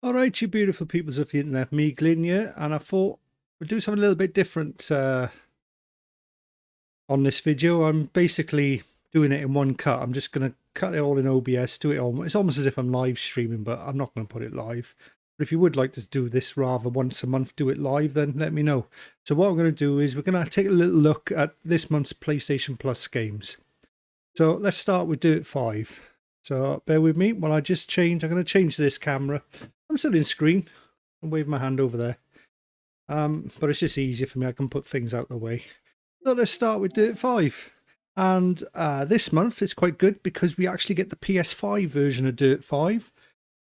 Alright, you beautiful peoples of the internet, me Glyn here, and I thought we'd do something a little bit different on this video. I'm basically doing it in one cut. I'm just going to cut it all in OBS, do it all. It's almost as if I'm live streaming, but I'm not going to put it live. But if you would like to do this rather once a month, do it live, then let me know. So what I'm going to do is we're going to take a little look at this month's PlayStation Plus games. So let's start with Dirt 5. So bear with me while I just change. I'm going to change this camera. I'm still in screen. I'll wave my hand over there. But it's just easier for me. I can put things out the way. So let's start with Dirt 5. And this month it's quite good because we actually get the PS5 version of Dirt 5.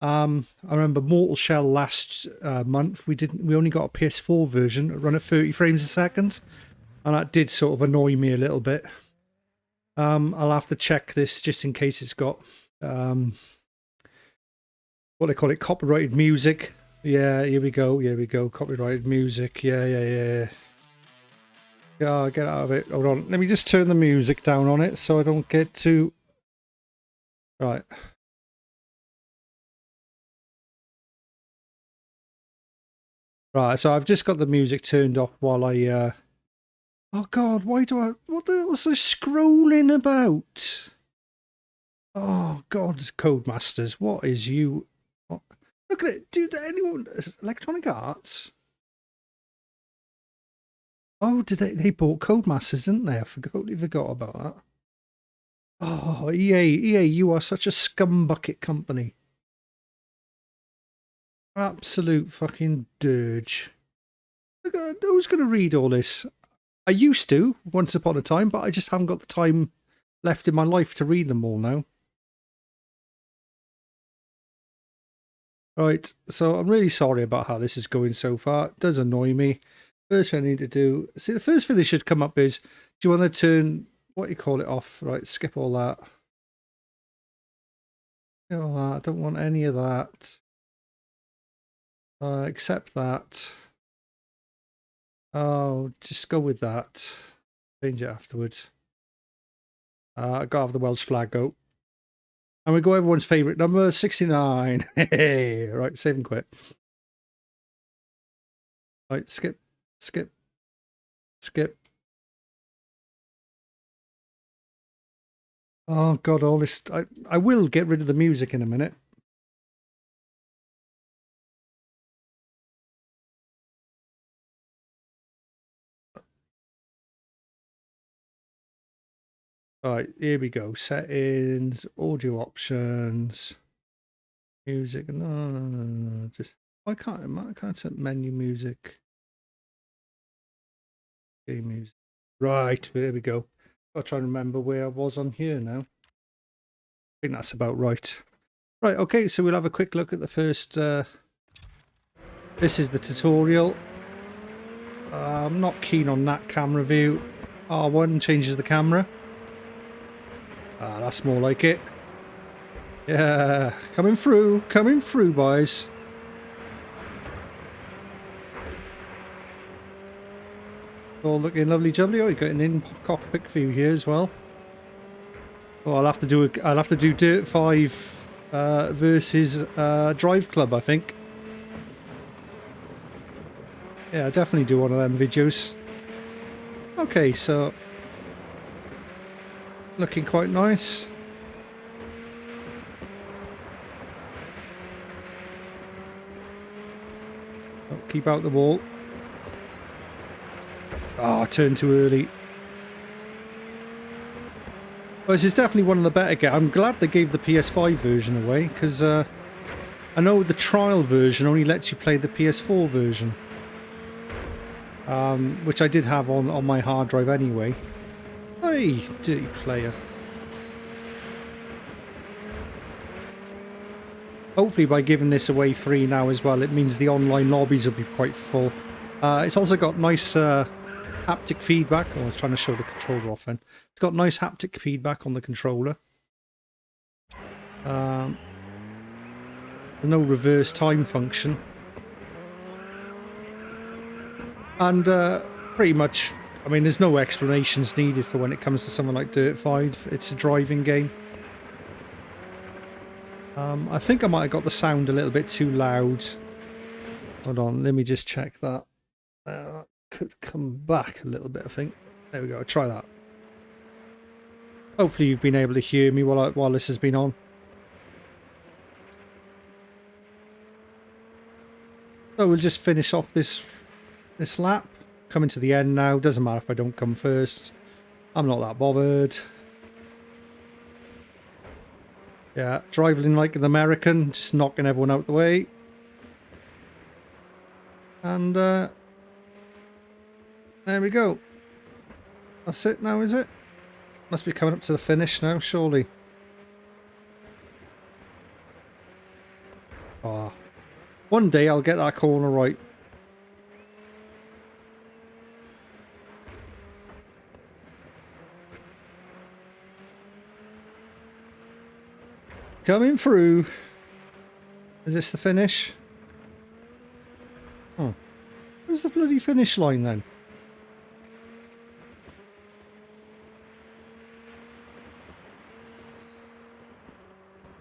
I remember Mortal Shell last month. We only got a PS4 version, run at 30 frames a second, and that did sort of annoy me a little bit. I'll have to check this just in case it's got what they call it, copyrighted music. Yeah, here we go, copyrighted music. Yeah, get out of it. Hold on, let me just turn the music down on it so I don't get too... Right. Right, so I've just got the music turned off while I... Oh God, why do I... What the hell's this scrolling about? Oh God, Codemasters, what is you... What? Look at it, dude, anyone... Electronic Arts? Oh, did they bought Codemasters, didn't they? I totally forgot about that. Oh, EA, you are such a scumbucket company. Absolute fucking dirge. Who's going to read all this? I used to, once upon a time, but I just haven't got the time left in my life to read them all now. Right, so I'm really sorry about how this is going so far. It does annoy me. First thing I need to do... See, the first thing that should come up is, do you want to turn... What do you call it off? Right, skip all that. Skip all that. I don't want any of that. Accept that. Oh, just go with that. Change it afterwards. I gotta have the Welsh flag go. And we go everyone's favourite number, 69. Hey, right, save and quit. Right, skip. Oh God, all this... I will get rid of the music in a minute. Right, here we go. Settings, audio options, music. No. Just I can't set menu music. Game music. Right, there we go. I'll try and remember where I was on here now. I think that's about right. Right, okay, so we'll have a quick look at the first. This is the tutorial. I'm not keen on that camera view. R1 changes the camera. That's more like it. Yeah, coming through, boys. All looking lovely jubbly. Oh, you got an in-cockpit view here as well. Oh, I'll have to do Dirt 5 versus Drive Club, I think. Yeah, I'll definitely do one of them videos. Okay, so looking quite nice. Oh, keep out the wall. Oh, I turned too early. Well, this is definitely one of the better games. I'm glad they gave the PS5 version away, because I know the trial version only lets you play the PS4 version. Which I did have on my hard drive anyway. Hey, dirty player. Hopefully by giving this away free now as well, it means the online lobbies will be quite full. It's also got nice haptic feedback. Oh, I was trying to show the controller off then. It's got nice haptic feedback on the controller. There's no reverse time function. And pretty much, I mean, there's no explanations needed for when it comes to something like Dirt 5. It's a driving game. I think I might have got the sound a little bit too loud. Hold on, let me just check that. Could come back a little bit, I think. There we go, try that. Hopefully you've been able to hear me while this has been on. So we'll just finish off this lap. Coming to the end now. Doesn't matter if I don't come first. I'm not that bothered. Yeah, driving like an American, just knocking everyone out the way. And there we go. That's it now, is it? Must be coming up to the finish now, surely. Ah, one day I'll get that corner right. Coming through. Is this the finish? Oh. Where's the bloody finish line then?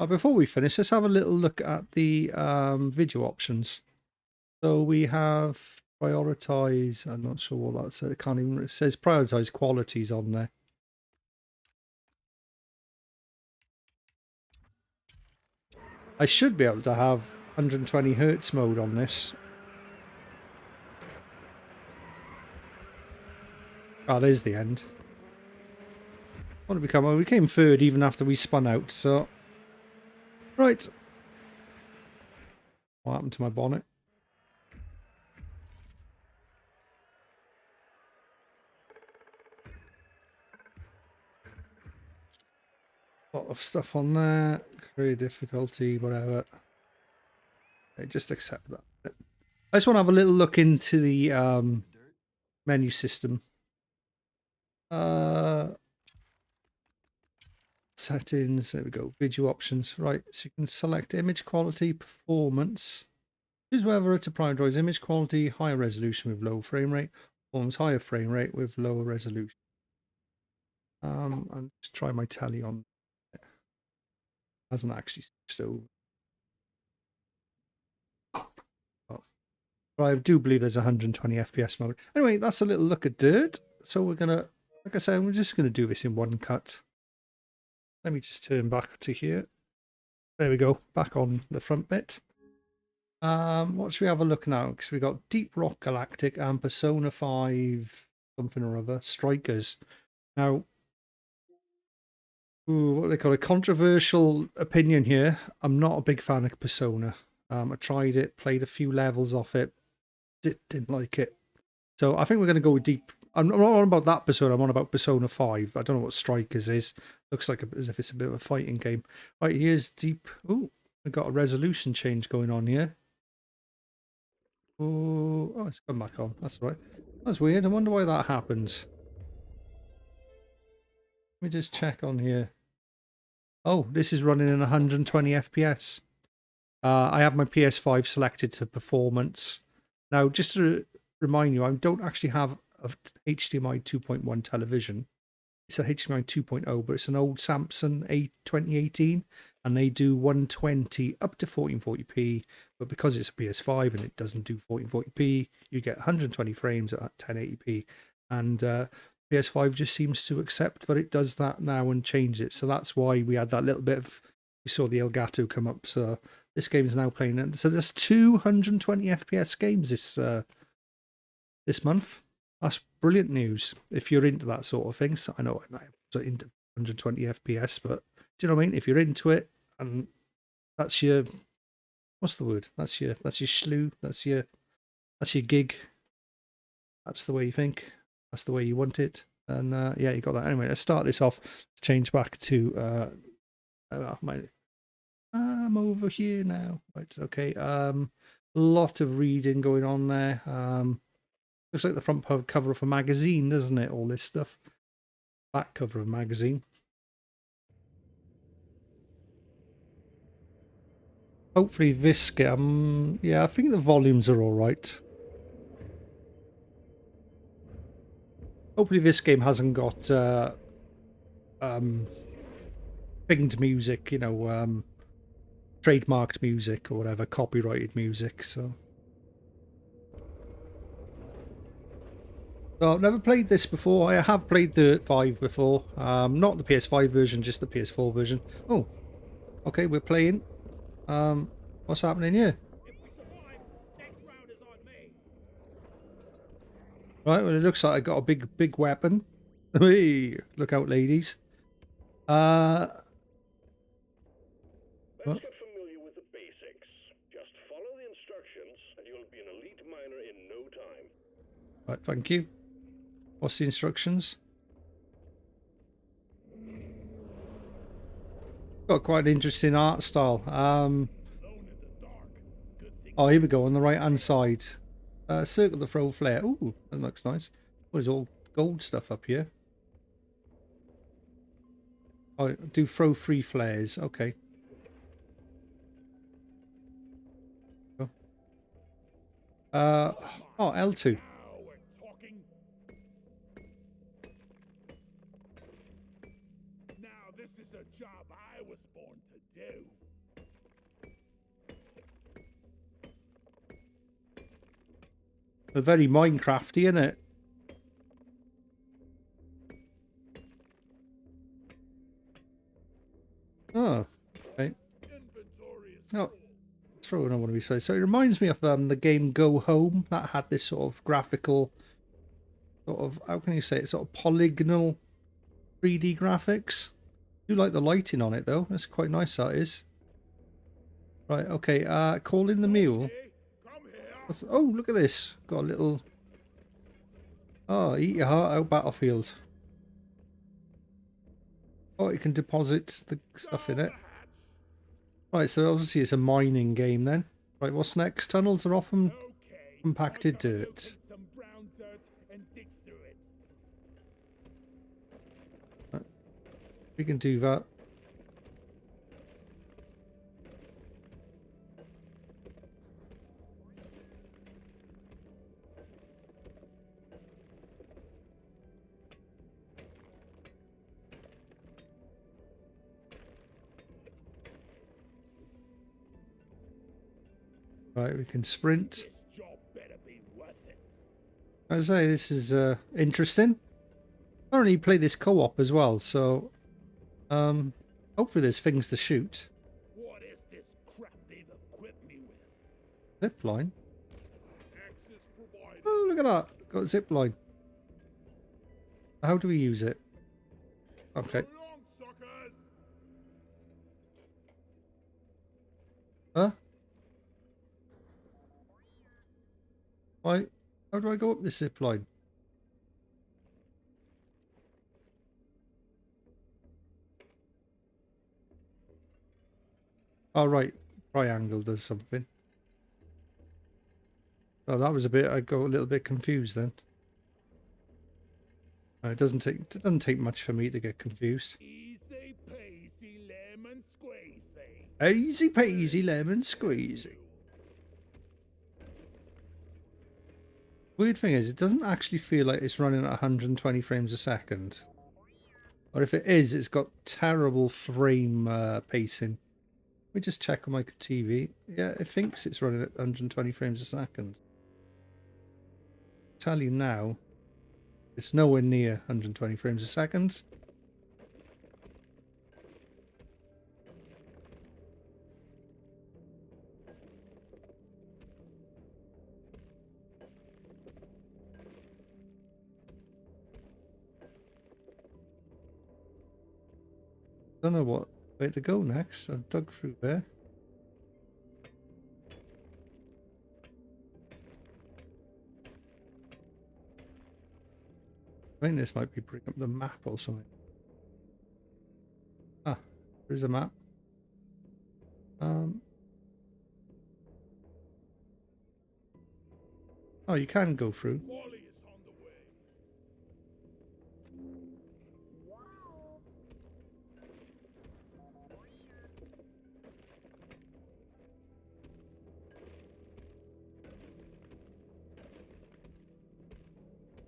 Before we finish, let's have a little look at the video options. So we have prioritize. I'm not sure what that says. It can't even. It says prioritize qualities on there. I should be able to have 120 hertz mode on this. Oh, there's the end. What did we come? Well, we came third even after we spun out. So, right. What happened to my bonnet? A lot of stuff on there. Create difficulty, whatever. Okay, just accept that. I just want to have a little look into the menu system. Settings, there we go. Video options. Right, so you can select image quality, performance. Choose whether to prioritize image quality, higher resolution with low frame rate, performance higher frame rate with lower resolution. And just try my tally on. It hasn't actually switched over. But I do believe there's 120 FPS mode. Anyway, that's a little look at Dirt. So we're gonna, like I said, we're just gonna do this in one cut. Let me just turn back to here. There we go, back on the front bit. What should we have a look now? Because we got Deep Rock Galactic and Persona 5 something or other Strikers. Now, what they call a controversial opinion here. I'm not a big fan of Persona. I tried it, played a few levels off it, didn't like it. So I think we're going to go with Deep. I'm not on about that Persona. I'm on about Persona 5. I don't know what Strikers is. Looks like as if it's a bit of a fighting game. Right, here's Deep. Oh, we've got a resolution change going on here. Oh, it's come back on. That's right. That's weird. I wonder why that happened. Let me just check on here. Oh, this is running in 120 FPS. I have my PS5 selected to performance. Now, just to remind you, I don't actually have a HDMI 2.1 television. It's a HDMI 2.0, but it's an old Samsung 2018, and they do 120 up to 1440p. But because it's a PS5 and it doesn't do 1440p, you get 120 frames at 1080p. And PS5 just seems to accept that it does that now and change it. So that's why we had that little bit of, we saw the Elgato come up. So this game is now playing. So there's 220 FPS games this month. That's brilliant news if you're into that sort of thing. So I know I'm not into 120 FPS, but do you know what I mean? If you're into it, and that's your, what's the word? That's your slew. That's your gig. That's the way you think. That's the way you want it. And yeah, you got that. Anyway, let's start this off. Let's change back to I'm over here now. Right, okay. A lot of reading going on there. Looks like the front cover of a magazine, doesn't it? All this stuff. Back cover of a magazine. Hopefully this game, yeah, I think the volumes are all right. Hopefully this game hasn't got pinged music, you know, trademarked music or whatever, copyrighted music. So I've never played this before. I have played Dirt 5 before. Not the PS5 version, just the PS4 version. Oh, okay, we're playing. What's happening here? Right, well, it looks like I got a big weapon. Hey, look out, ladies. Let's get familiar with the basics. Just follow the instructions and you'll be an elite miner in no time. Right, thank you. What's the instructions? Got quite an interesting art style. Oh, here we go, on the right hand side. Circle the throw flare. Ooh, that looks nice. What is all gold stuff up here? Oh, do throw 3 flares. Okay. Oh, L2. Now this is a job I was born to do. They're very Minecrafty, isn't it? Oh, okay. Oh, throw another one of these flares. So it reminds me of the game Go Home that had this sort of graphical, sort of, how can you say it, sort of polygonal 3D graphics. I do like the lighting on it though. That's quite nice, that is. Right, okay, call in the mule. Oh, look at this. Got a little... Oh, eat your heart out, battlefield. Oh, you can deposit the stuff in it. Right, so obviously it's a mining game then. Right, what's next? Tunnels are often compacted dirt. Right, we can do that. Right, we can sprint. As I say, this is interesting. Apparently you play this co-op as well, so hopefully there's things to shoot. What is this crap they've equipped me with? Zip line. Oh, look at that. Got a zip line. How do we use it? Okay. Huh? Why? How do I go up this zip line? Oh, right. Triangle does something. Oh, that was a bit... I got a little bit confused then. It doesn't take much for me to get confused. Easy peasy lemon squeezy. Easy peasy lemon squeezy. Weird thing is, it doesn't actually feel like it's running at 120 frames a second. Or if it is, it's got terrible frame pacing. Let me just check on my TV. Yeah, it thinks it's running at 120 frames a second. I'll tell you now, it's nowhere near 120 frames a second. Don't know what way to go next. I've dug through there. I think this might be bringing up the map or something. Ah, there's a map. Oh, you can go through.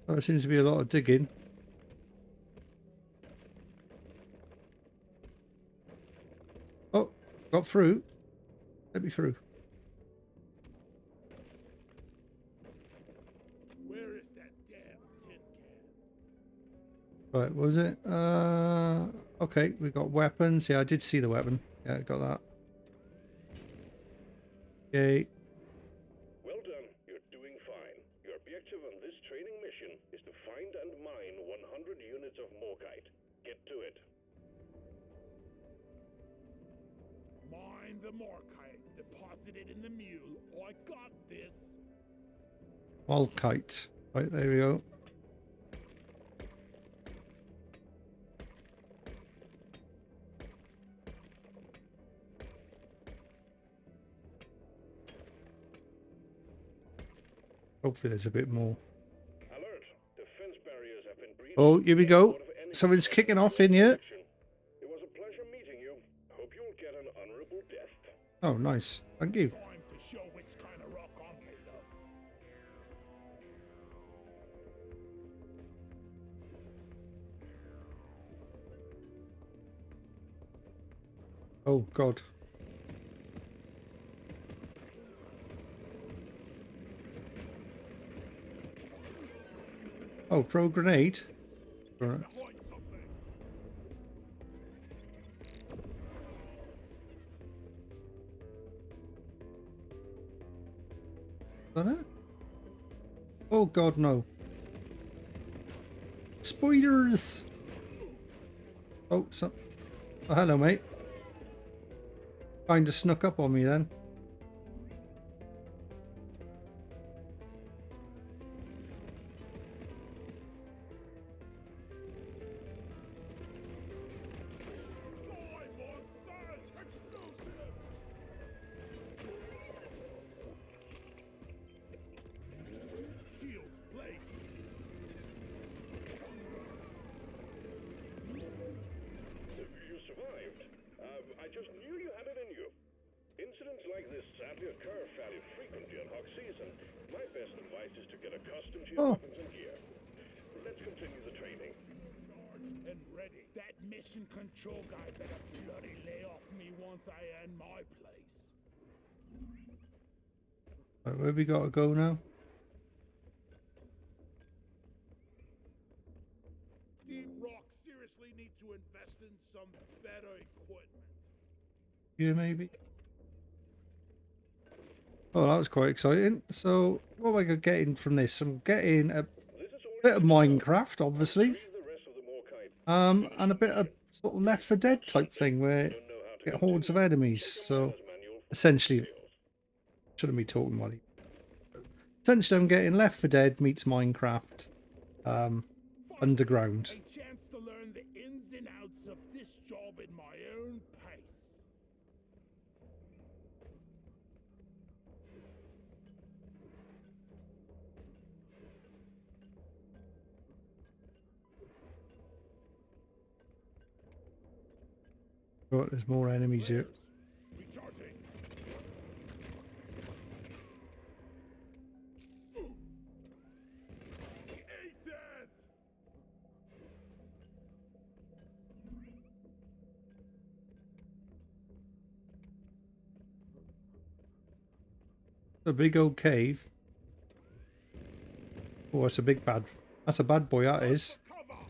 Oh, there seems to be a lot of digging. Oh, got through. me through. Where is that damn tin can? Right, what was it? Okay, we got weapons. Yeah, I did see the weapon. Yeah, got that. Okay. Well done. You're doing fine. Your objective on this training mission is to find and mine 100 units of morkite. Get to it. Mine the morkite. Deposit it in the mule. I got this. Kite. Right, there we go. Hopefully there's a bit more. Alert. Defense barriers have been breached. Oh, here we Out go. of any Something's kicking off in here. action. It was a pleasure meeting you. Hope you'll get an honorable death. Oh, nice. Thank you. Time to show which kind of rock I'm made of. Oh, God. Oh, throw a grenade. Right. Behind something. Is that it? Oh, God, no. Spiders! Oh, so... Oh, hello, mate. Kinda snuck up on me then. Die, monsters! Explosive! Shields placed. You survived. I just knew you had it in you. Incidents like this sadly occur fairly frequently in hawk season. My best advice is to get accustomed to your weapons and gear. Let's continue the training. Charged and ready. That mission control guy better bloody lay off me once I earn my place. Right, where we gotta go now? Deep Rock seriously need to invest in some better equipment. Yeah, maybe. Oh, that was quite exciting. So, what am I getting from this? I'm getting a This is all bit of Minecraft, obviously. the rest of the morkite. And a bit of sort of Left 4 Dead type thing where you get hordes of enemies. So, Manual. essentially, shouldn't be talking money. Essentially, I'm getting Left 4 Dead meets Minecraft underground. A chance to learn the ins and outs of this job in my own pace. But there's more enemies here. Recharging. Eat that! A big old cave. Oh, that's a big bad. That's a bad boy, that is. Cover!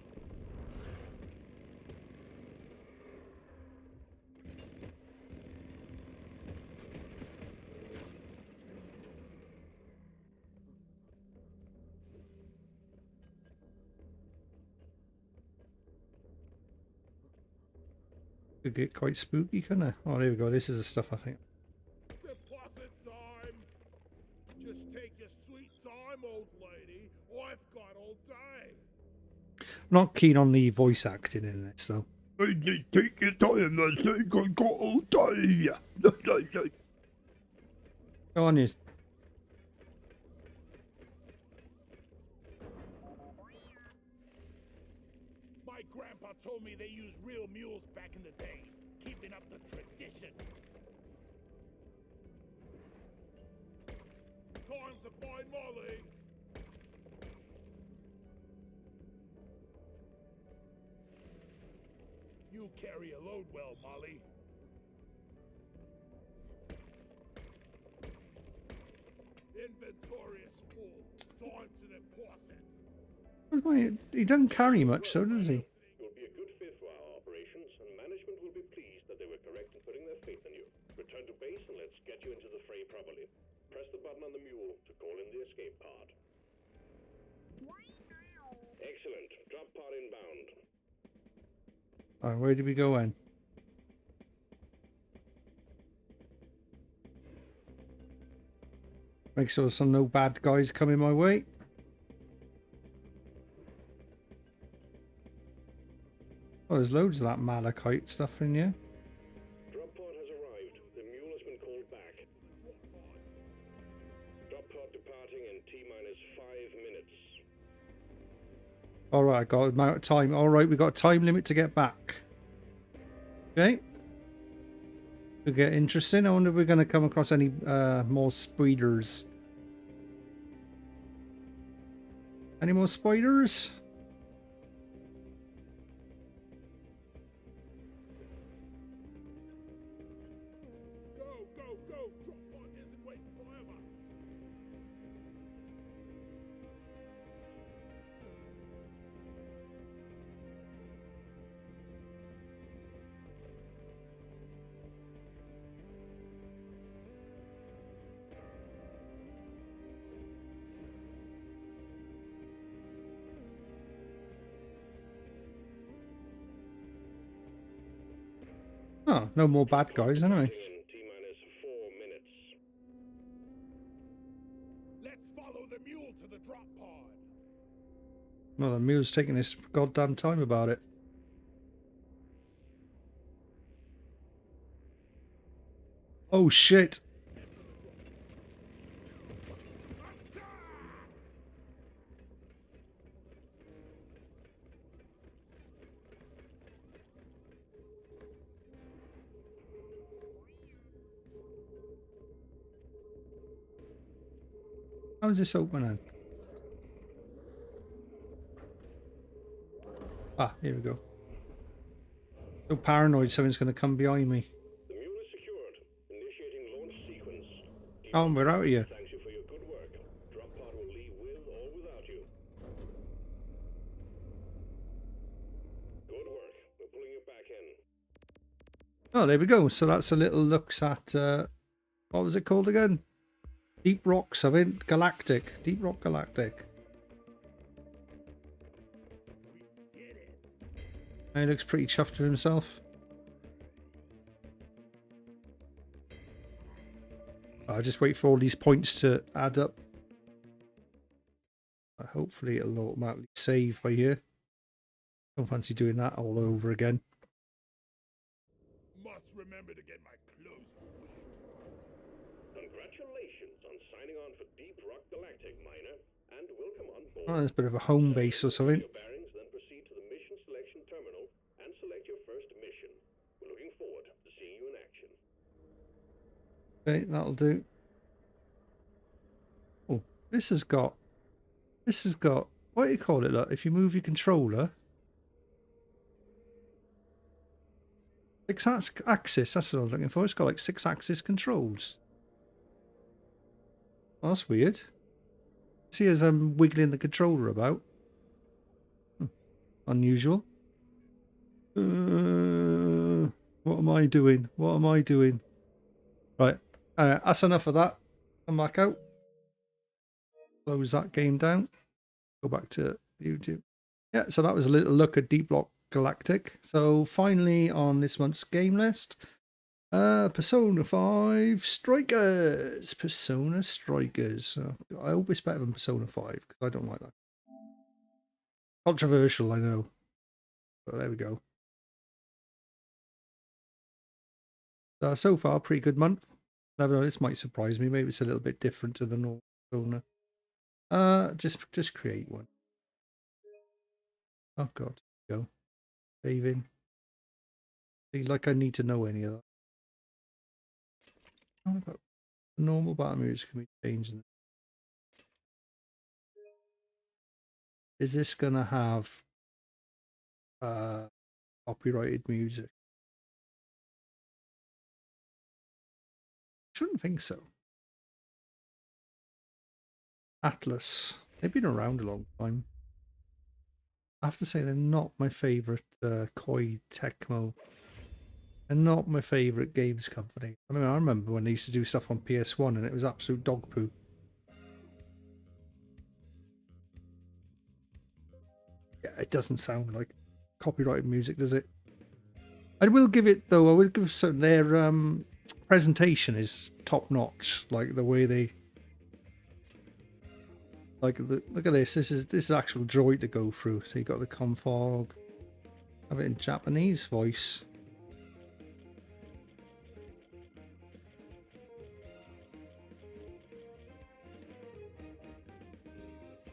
Could get quite spooky, couldn't it? Oh, there we go. This is the stuff I think. Deposit time! Just take your sweet time, old lady. I've got all day. I'm not keen on the voice acting in this, though. Take your time, I think I got all day. Go on, you. My grandpa told me they used real mules back in the day, keeping up the tradition. Time to find Molly. You carry a load well, Molly. inventorious fool. Time to deposit. He doesn't carry much, so does he? You'll be a good fit for our operations, and management will be pleased that they were correct in putting their faith in you. Return to base and let's get you into the fray properly. Press the button on the mule to call in the escape pod. Excellent. Drop pod inbound. Alright, where did we go then? Make sure some no bad guys coming my way. Oh, there's loads of that malachite stuff in here. Drop pod has arrived. The mule has been called back. Drop pod departing in T-minus 5 minutes. Alright, I got an amount of time. Alright, we got a time limit to get back. Okay. Could get interesting. I wonder if we're going to come across any more spiders. Any more spiders? Go, go, go! Drop pod isn't waiting forever. Oh, no more bad guys anyway. In T-minus 4 minutes. Let's follow the mule to the drop pod. Well, the mule's taking this goddamn time about it. Oh shit. How's this opening? Ah, here we go. So paranoid something's going to come behind me. The mule is secured. Initiating launch sequence. Oh, we're out of here. Thanks you for your good work. Drop pod will leave with or without you. Good work. We're pulling you back in. Oh, there we go. So that's a little look at, what was it called again? Deep Rock something? Galactic. Deep Rock Galactic. He looks pretty chuffed with himself. I'll just wait for all these points to add up. Hopefully it'll automatically save by here. Don't fancy doing that all over again. Must remember to get my clothes away. Congratulations on signing on for Deep Rock Galactic, miner. And welcome on board. Oh, there's a bit of a home base or something. Your bearings, then proceed to the mission selection terminal and select your first mission. We're looking forward to seeing you in action. Okay, that'll do. Oh, this has got, what do you call it? Look, if you move your controller, 6-axis, that's what I was looking for. It's got like 6-axis controls. Oh, that's weird. See as I'm wiggling the controller about. Unusual. What am I doing? What am I doing? Right, that's enough of that. Come back out. Close that game down. Go back to YouTube. Yeah, so that was a little look at Deep Rock Galactic. So finally on this month's game list, Persona 5 Strikers. Persona Strikers. I hope it's better than Persona 5 because I don't like that. Controversial, I know. But there we go. So far, pretty good month. Never know, this might surprise me. Maybe it's a little bit different to the normal Persona. Just create one. Oh god, go. Saving. Seems like I need to know any of that. Oh, but the normal battle moves can be changed. Is this gonna have copyrighted music? Shouldn't think so. Atlas. They've been around a long time. I have to say they're not my favourite Koei Tecmo. They're not my favourite games company. I mean, I remember when they used to do stuff on PS1 and it was absolute dog poo. Yeah, it doesn't sound like copyrighted music, does it? I will give it though. I will give some. Their presentation is top notch. Like the way they, like look at this. This is actual joy to go through. So you got the config. Have it in Japanese voice.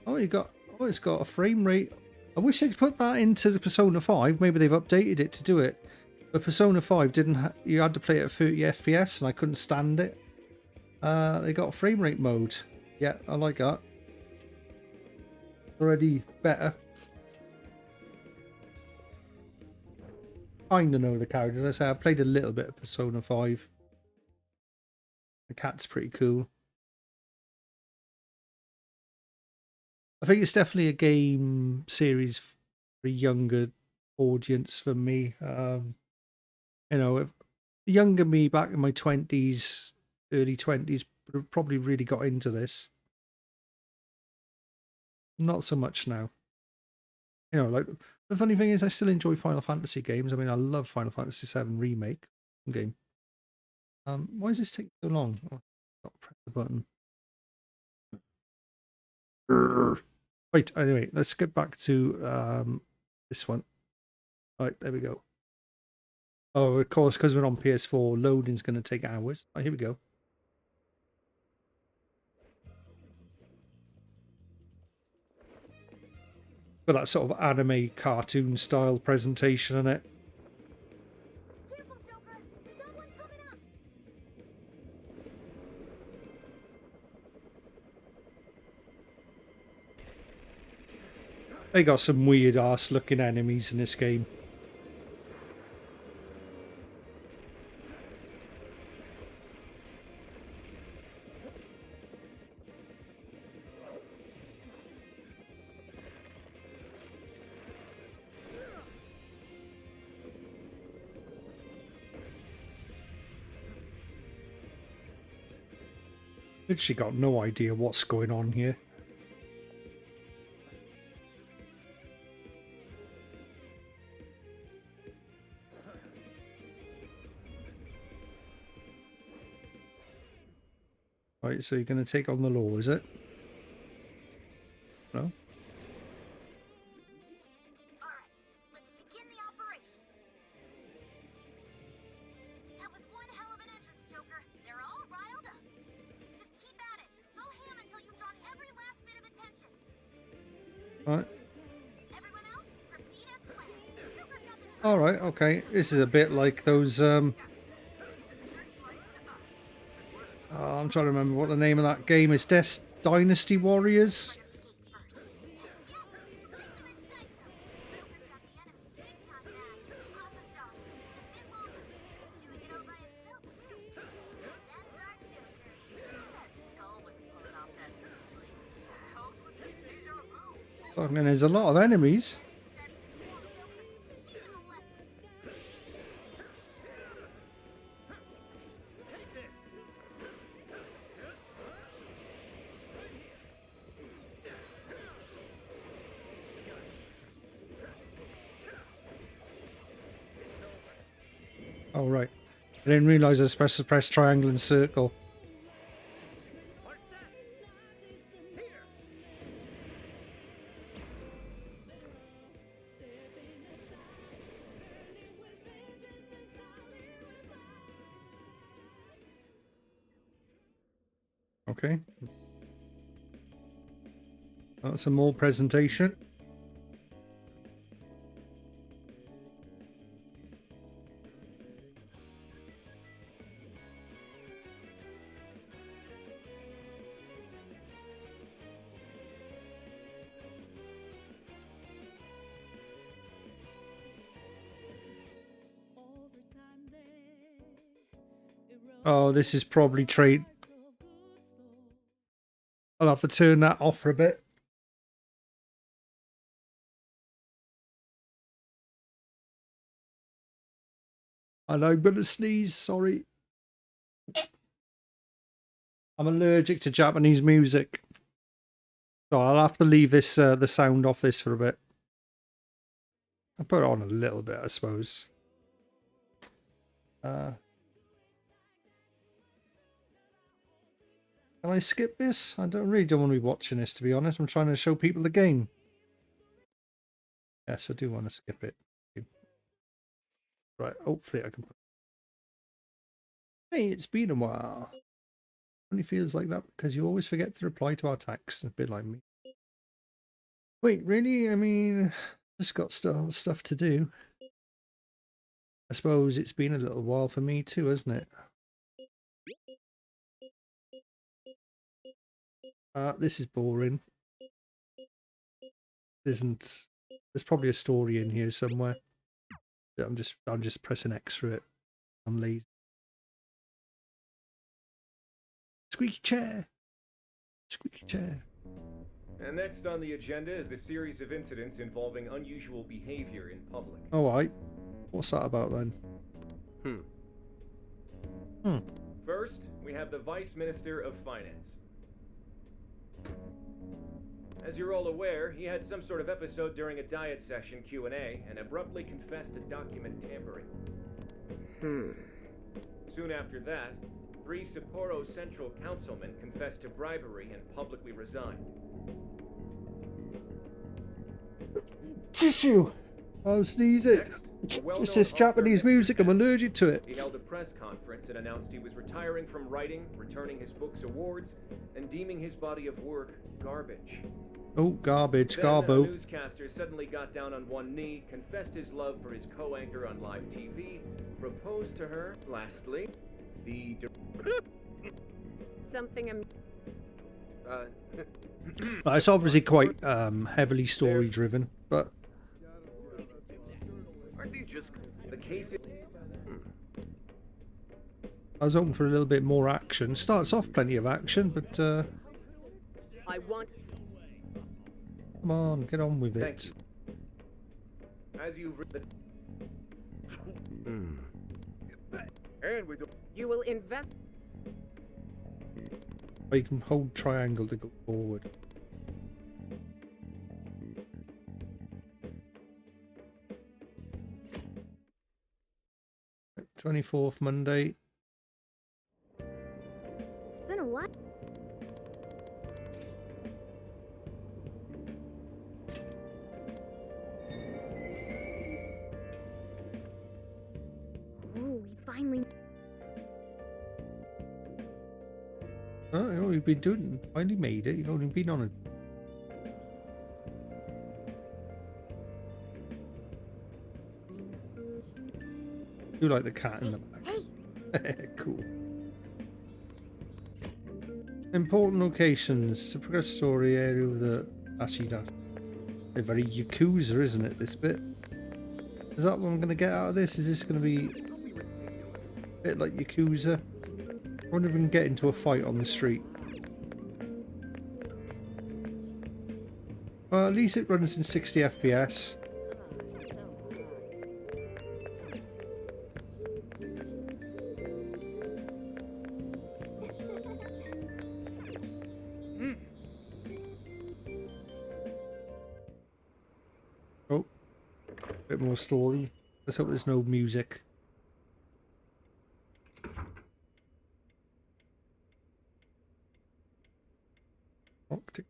Oh, you got. Oh, it's got a frame rate. I wish they'd put that into the Persona 5. Maybe they've updated it to do it. But Persona 5 didn't. You had to play it at 30 FPS, and I couldn't stand it. They got a frame rate mode. Yeah, I like that. Already better. Kinda know the characters. I say I played a little bit of Persona 5. The cat's pretty cool. I think it's definitely a game series for a younger audience for me. You know, younger me back in my 20s, early 20s, probably really got into this. Not so much now. You know, like the funny thing is, I still enjoy Final Fantasy games. I mean, I love Final Fantasy VII Remake game. Why does this take so long? Oh, I've got to press the button. Right, anyway, let's get back to this one. Right, there we go. Oh, of course, because we're on PS4, loading's going to take hours. Oh, here we go. Got that sort of anime cartoon style presentation in it. Careful, Joker! We got one coming up! They got some weird ass looking enemies in this game. Literally got no idea what's going on here. Right, so you're going to take on the law, is it? No? Alright, let's begin the operation. That was one hell of an entrance, Joker. They're all riled up. Just keep at it. Go ham until you've drawn every last bit of attention. Right. Everyone else, proceed as planned. Joker's got the device. Alright, okay. This is a bit like those I'm trying to remember what the name of that game is. Dynasty Warriors? Fucking, there's a lot of enemies. Oh, right. I didn't realise I was supposed to press triangle and circle. Okay. That's some more presentation. Oh, this is probably trade. I'll have to turn that off for a bit. And I'm going to sneeze, sorry. I'm allergic to Japanese music. So I'll have to leave this the sound off this for a bit. I'll put it on a little bit, I suppose. Can I skip this? I really don't want to be watching this, to be honest. I'm trying to show people the game. Yes, I do want to skip it. Right, hopefully I can put... Hey, it's been a while. Only feels like that because you always forget to reply to our texts. A bit like me. Wait, really? I mean, just got stuff to do. I suppose it's been a little while for me too, hasn't it? This is boring. Isn't there's probably a story in here somewhere. I'm just pressing X through it. I'm lazy. Squeaky chair. Squeaky chair. And next on the agenda is the series of incidents involving unusual behavior in public. Alright. What's that about then? First, we have the Vice Minister of Finance. As you're all aware, he had some sort of episode during a diet session Q&A and abruptly confessed to document tampering. Soon after that, 3 Sapporo Central councilmen confessed to bribery and publicly resigned. Tissue! I'll sneeze it. Next, a well-known It's this author Japanese of music, I'm defense. allergic to it. He held a press conference and announced he was retiring from writing, returning his book's awards, and deeming his body of work garbage. Oh, garbage, Then a garbo. newscaster suddenly got down on one knee, confessed his love for his co-anchor on live TV, proposed to her. Lastly, the Something It's obviously quite heavily story driven, but aren't these just the case? I was hoping for a little bit more action. Starts off plenty of action, but I want. come on, get on with Thank it. you. As you've and we do. You will invest. Or you can hold triangle to go forward. Right, 24th Monday. It's been a while. Ooh, we finally. Oh, you know, you've been doing, finally made it. You've only been on it. You like the cat in the back. Cool. Important locations to progress story area of the Ashida. A very Yakuza, isn't it, this bit? Is that what I'm going to get out of this? Is this going to be a bit like Yakuza? I wonder if we can get into a fight on the street. Well, at least it runs in 60 FPS. Oh, bit more story. Let's hope there's no music. Optic.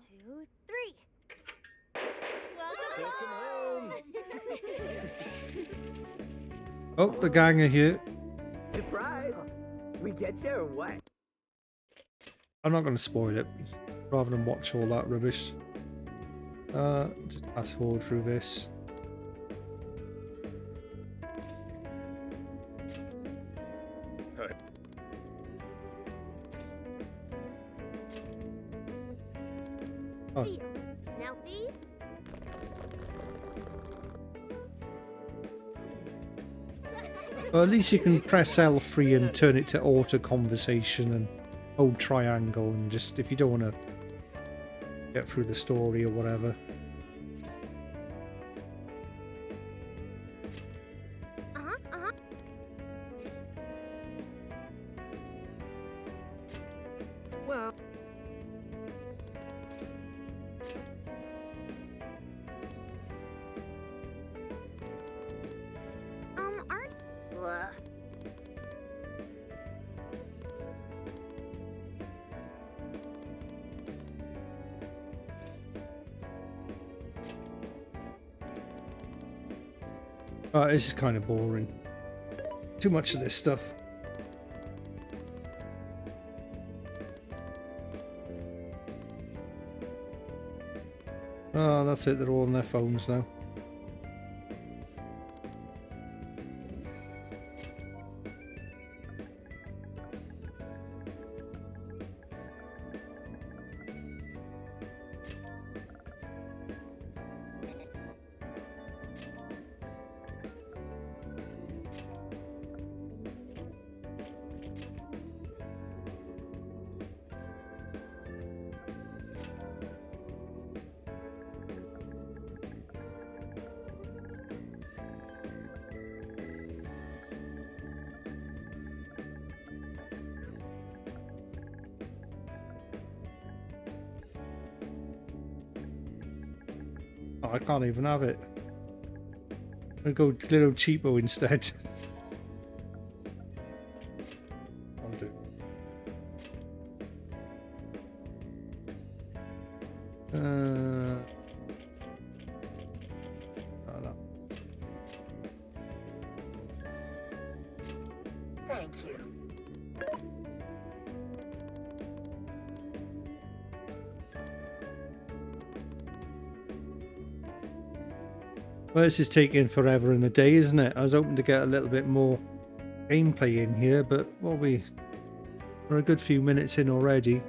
Two, three. Oh, the gang are here. Surprise! We get you or what? I'm not going to spoil it, rather than watch all that rubbish. Just fast forward through this. Oh. Deal. Now, thief. Well, at least you can press L3 and turn it to auto conversation and hold triangle and just, if you don't want to get through the story or whatever. Well, aren't... blah. This is kind of boring. Too much of this stuff. Oh, that's it. They're all on their phones now. Oh, I can't even have it. I'll go little cheapo instead. I'll do. No. Thank you. Well, this is taking forever in the day, isn't it? I was hoping to get a little bit more gameplay in here, but we're a good few minutes in already.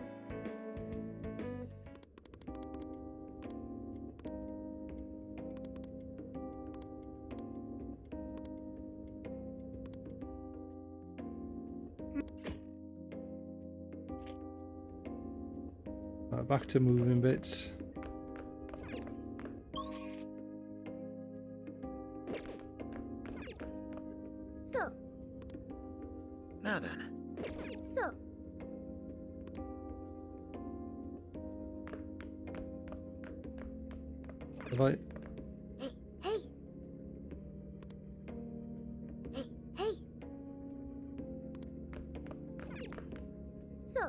Back to moving bits. So, Now then. so. Have I? Hey, hey. Hey, hey. So,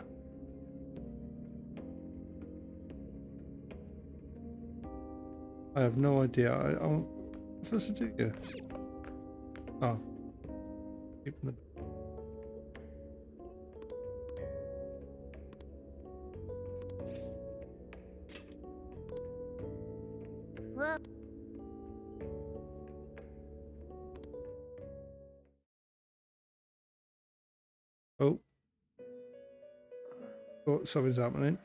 I have no idea. I'm supposed to do it. Oh. Keeping the... well, Oh. Oh, something's happening.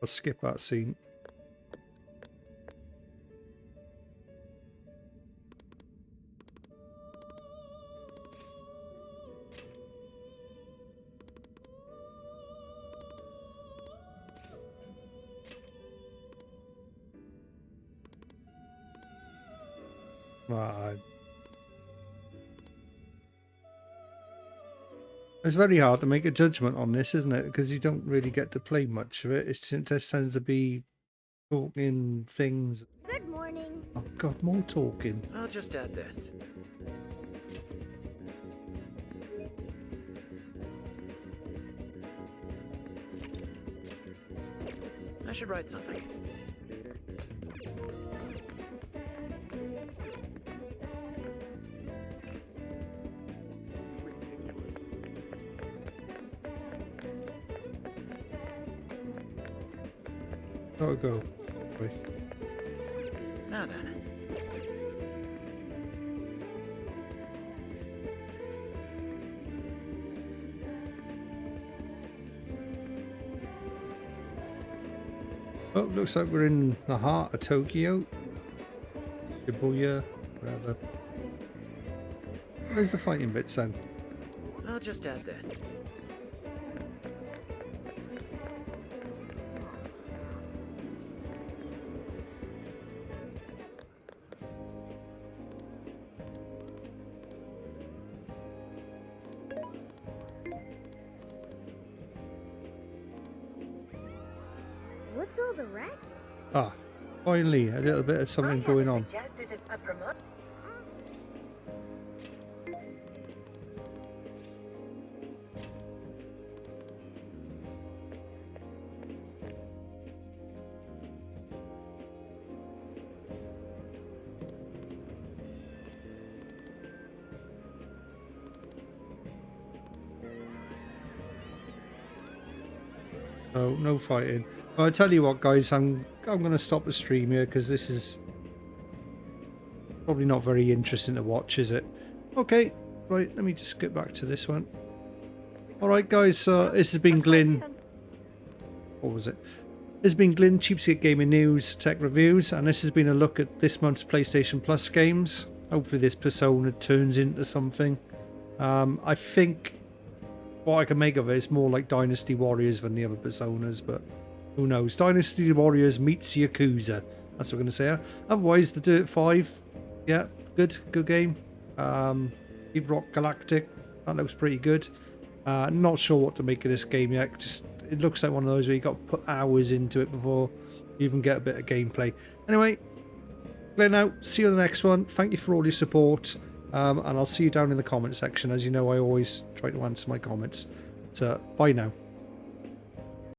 I'll skip that scene. Right. It's very hard to make a judgment on this, isn't it? Because you don't really get to play much of it. It just tends to be talking things. good morning. Oh God, more talking. I'll just add this. I should write something. Gotta go. Wait. Now then. Oh, looks like we're in the heart of Tokyo. Shibuya, whatever. Where's the fighting bits then? I'll just add this. What's all the racket? Ah, finally, a little bit of something going on. Oh, no fighting. Well, I tell you what, guys, I'm going to stop the stream here because this is probably not very interesting to watch, is it? Okay, right, let me just get back to this one. All right, guys, this has been Glyn. What was it? This has been Glyn, Cheapskate Gaming News, Tech Reviews, and this has been a look at this month's PlayStation Plus games. Hopefully this Persona turns into something. I think what I can make of it is more like Dynasty Warriors than the other Personas, but who knows? Dynasty Warriors meets Yakuza. That's what I'm going to say. Otherwise, the Dirt 5, yeah, good game. Deep Rock Galactic, that looks pretty good. Not sure what to make of this game yet. Just it looks like one of those where you got to put hours into it before you even get a bit of gameplay. Anyway, Glenn out. See you on the next one. Thank you for all your support. And I'll see you down in the comment section. As you know, I always try to answer my comments. So, bye now.